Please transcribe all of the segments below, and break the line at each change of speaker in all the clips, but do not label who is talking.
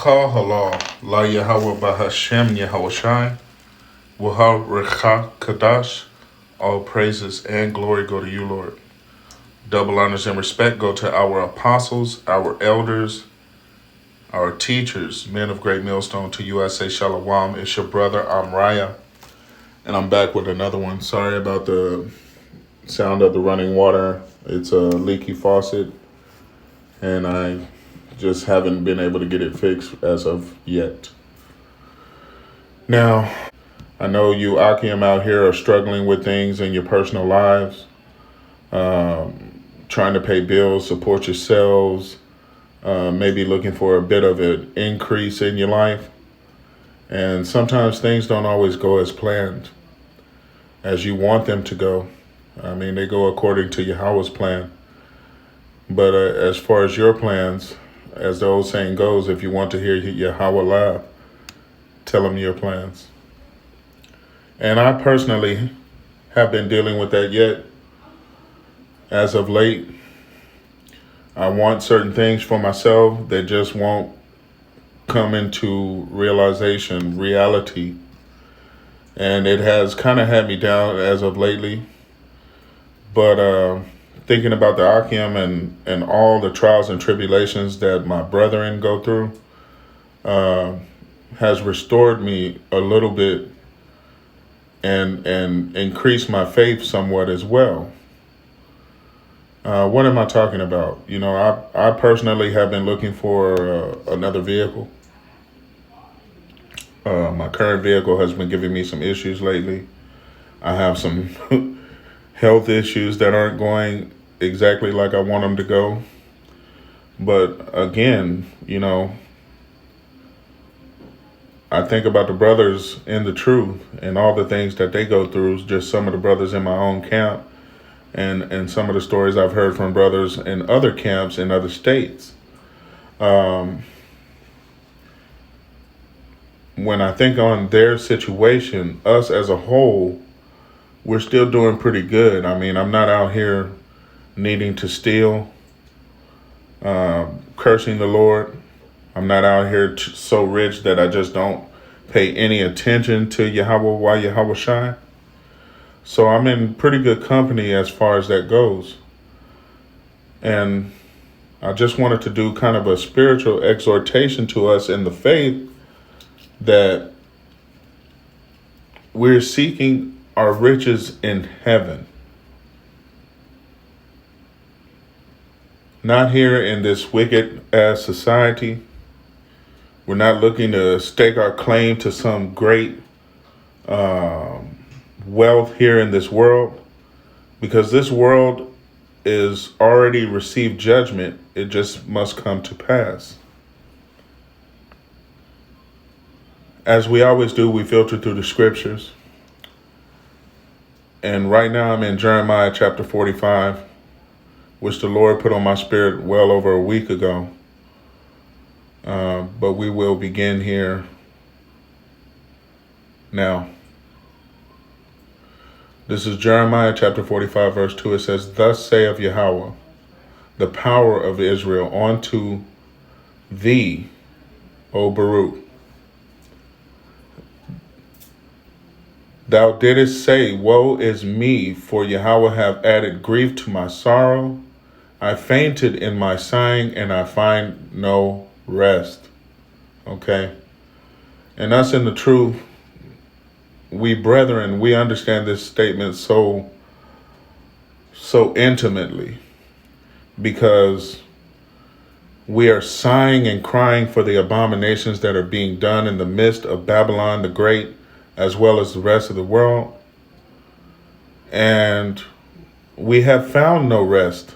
Barakah halal la Yahweh Bahashem Yahweh Shai Waha Kadash. All praises and glory go to you, Lord. Double honors and respect go to our apostles, our elders, our teachers, men of Great Millstone. To you I say Shalom. It's your brother Amraya, and I'm back with another one. Sorry about the sound of the running water. It's a leaky faucet, and I just haven't been able to get it fixed as of yet. Now, I know you Akim out here are struggling with things in your personal lives, trying to pay bills, support yourselves, maybe looking for a bit of an increase in your life. And sometimes things don't always go as planned, as you want them to go. I mean, they go according to Yahweh's plan. But as far as your plans, as the old saying goes, if you want to hear Yahweh laugh, tell him your plans. And I personally have been dealing with that yet. As of late, I want certain things for myself that just won't come into reality. And it has kind of had me down as of lately. But thinking about the Akim and all the trials and tribulations that my brethren go through has restored me a little bit and increased my faith somewhat as well. What am I talking about? You know, I personally have been looking for another vehicle. My current vehicle has been giving me some issues lately. I have some health issues that aren't going exactly like I want them to go. But again, you know, I think about the brothers in the truth and all the things that they go through, just some of the brothers in my own camp and some of the stories I've heard from brothers in other camps in other states. When I think on their situation, us as a whole, we're still doing pretty good. I mean, I'm not out here needing to steal, cursing the Lord. I'm not out here so rich that I just don't pay any attention to Yahweh while Yahweh Shai. So I'm in pretty good company as far as that goes. And I just wanted to do kind of a spiritual exhortation to us in the faith that we're seeking our riches in heaven. Not here in this wicked ass society. We're not looking to stake our claim to some great wealth here in this world, because this world is already received judgment. It just must come to pass. As we always do, we filter through the scriptures. And right now I'm in Jeremiah chapter 45, which the Lord put on my spirit well over a week ago. But we will begin here now. This is Jeremiah chapter 45, verse 2. It says, "Thus saith Yahweh, the power of Israel, unto thee, O Baruch. Thou didst say, Woe is me, for Yahweh have added grief to my sorrow. I fainted in my sighing, and I find no rest." Okay? And us in the truth, we brethren, we understand this statement so intimately, because we are sighing and crying for the abominations that are being done in the midst of Babylon the Great, as well as the rest of the world. And we have found no rest.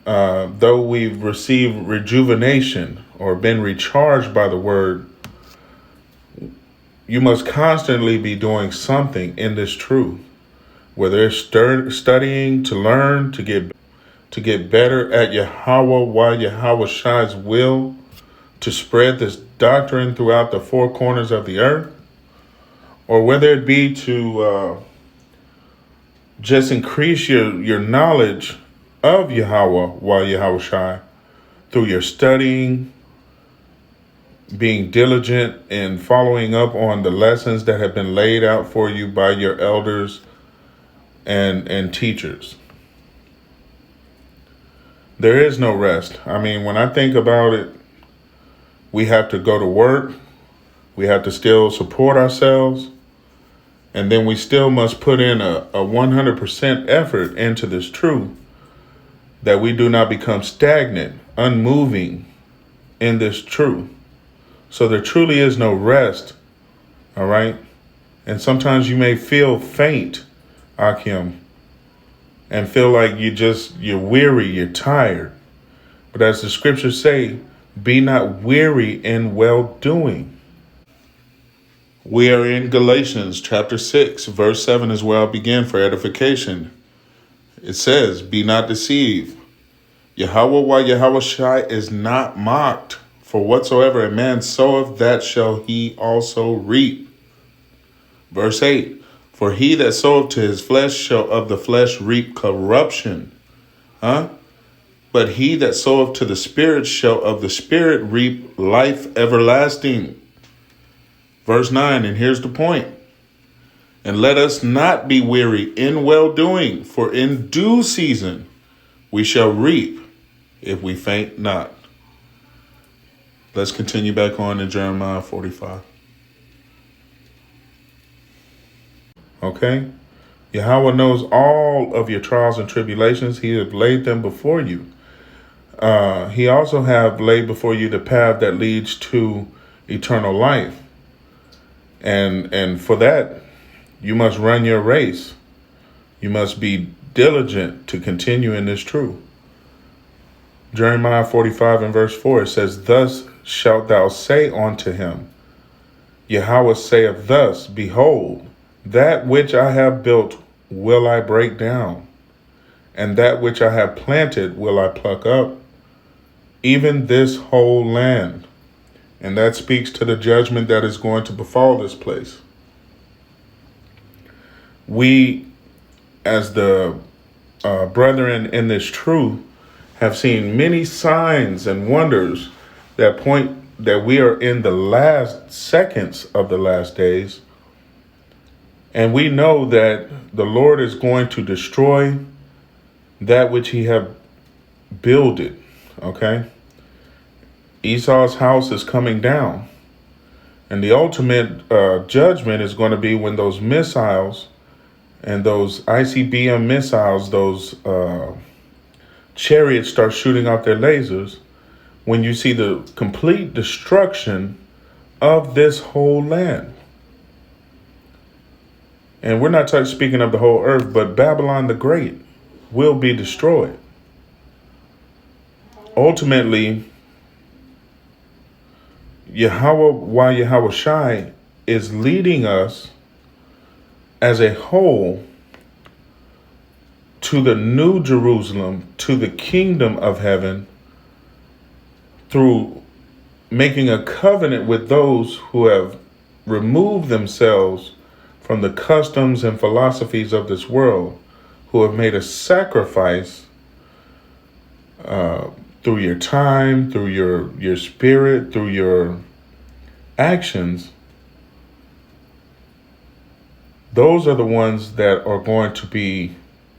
Though we've received rejuvenation or been recharged by the word, you must constantly be doing something in this truth, whether it's studying to learn, to get better at Yahweh while Yahweh Shai's will, to spread this doctrine throughout the four corners of the earth, or whether it be to just increase your knowledge of Yahweh while Yahweh Shai through your studying, being diligent in following up on the lessons that have been laid out for you by your elders and teachers. There is no rest. I mean, when I think about it, we have to go to work. We have to still support ourselves. And then we still must put in a 100% effort into this truth that we do not become stagnant, unmoving in this truth. So there truly is no rest. All right. And sometimes you may feel faint, Akim, and feel like you're weary, you're tired. But as the scriptures say, be not weary in well doing. We are in Galatians chapter 6, verse 7 is where I'll begin for edification. It says, be not deceived. Yahweh Yahweh Shai is not mocked. For whatsoever a man soweth, that shall he also reap. Verse 8, for he that soweth to his flesh shall of the flesh reap corruption. But he that soweth to the Spirit shall of the Spirit reap life everlasting. Verse 9, and here's the point. And let us not be weary in well-doing, for in due season we shall reap if we faint not. Let's continue back on in Jeremiah 45. Okay? Yahweh knows all of your trials and tribulations. He has laid them before you. He also have laid before you the path that leads to eternal life. And for that, you must run your race. You must be diligent to continue in this truth. Jeremiah 45 and verse 4, it says, thus shalt thou say unto him, Yahweh saith thus, behold, that which I have built will I break down, and that which I have planted will I pluck up, even this whole land. And that speaks to the judgment that is going to befall this place. We, as the brethren in this truth, have seen many signs and wonders that point that we are in the last seconds of the last days. And we know that the Lord is going to destroy that which he have builded. Okay? Esau's house is coming down. And the ultimate judgment is going to be when those missiles and those ICBM missiles, those chariots start shooting out their lasers, when you see the complete destruction of this whole land. And we're not speaking of the whole earth, but Babylon the Great will be destroyed. Ultimately, Yahweh Shai is leading us as a whole to the new Jerusalem, to the kingdom of heaven, through making a covenant with those who have removed themselves from the customs and philosophies of this world, who have made a sacrifice through your time, through your spirit, through your actions. Those are the ones that are going to be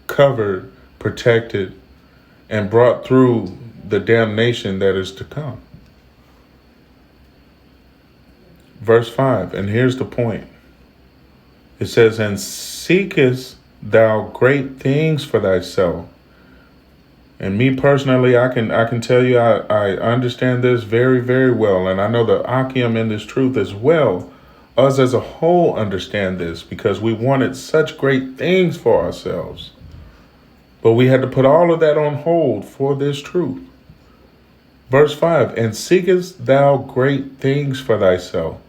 covered, protected, and brought through the damnation that is to come. Verse 5, and here's the point. It says, and seekest thou great things for thyself. And me personally, I can tell you, I understand this very, very well. And I know the Akim in this truth as well. Us as a whole understand this because we wanted such great things for ourselves. But we had to put all of that on hold for this truth. Verse 5, and seekest thou great things for thyself?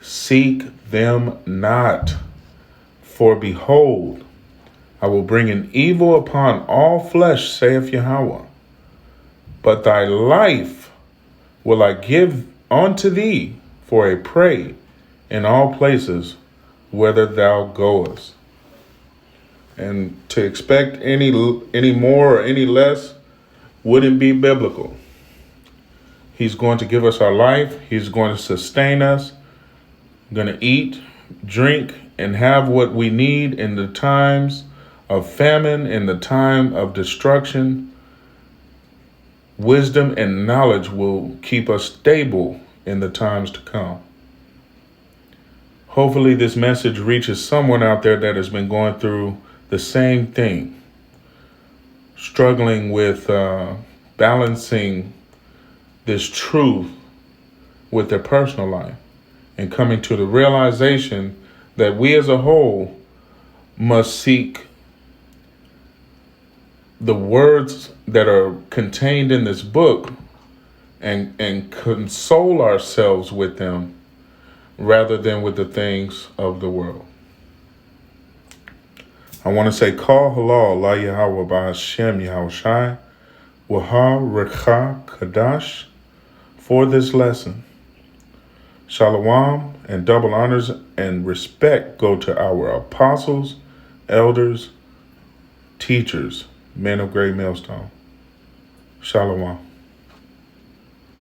Seek them not. For behold, I will bring an evil upon all flesh, saith Yahweh. But thy life will I give unto thee for a prey in all places whither thou goest. And to expect any more or any less wouldn't be biblical. He's going to give us our life. He's going to sustain us. Going to eat, drink, and have what we need in the times of famine, in the time of destruction. Wisdom and knowledge will keep us stable in the times to come. Hopefully this message reaches someone out there that has been going through the same thing, struggling with balancing this truth with their personal life and coming to the realization that we as a whole must seek the words that are contained in this book and console ourselves with them rather than with the things of the world. I want to say, Kal Halal La Yahweh Ba'Hashem Yahushai Waha Rekha Kadash for this lesson. Shalom and double honors and respect go to our apostles, elders, teachers, men of great millstone. Shalom.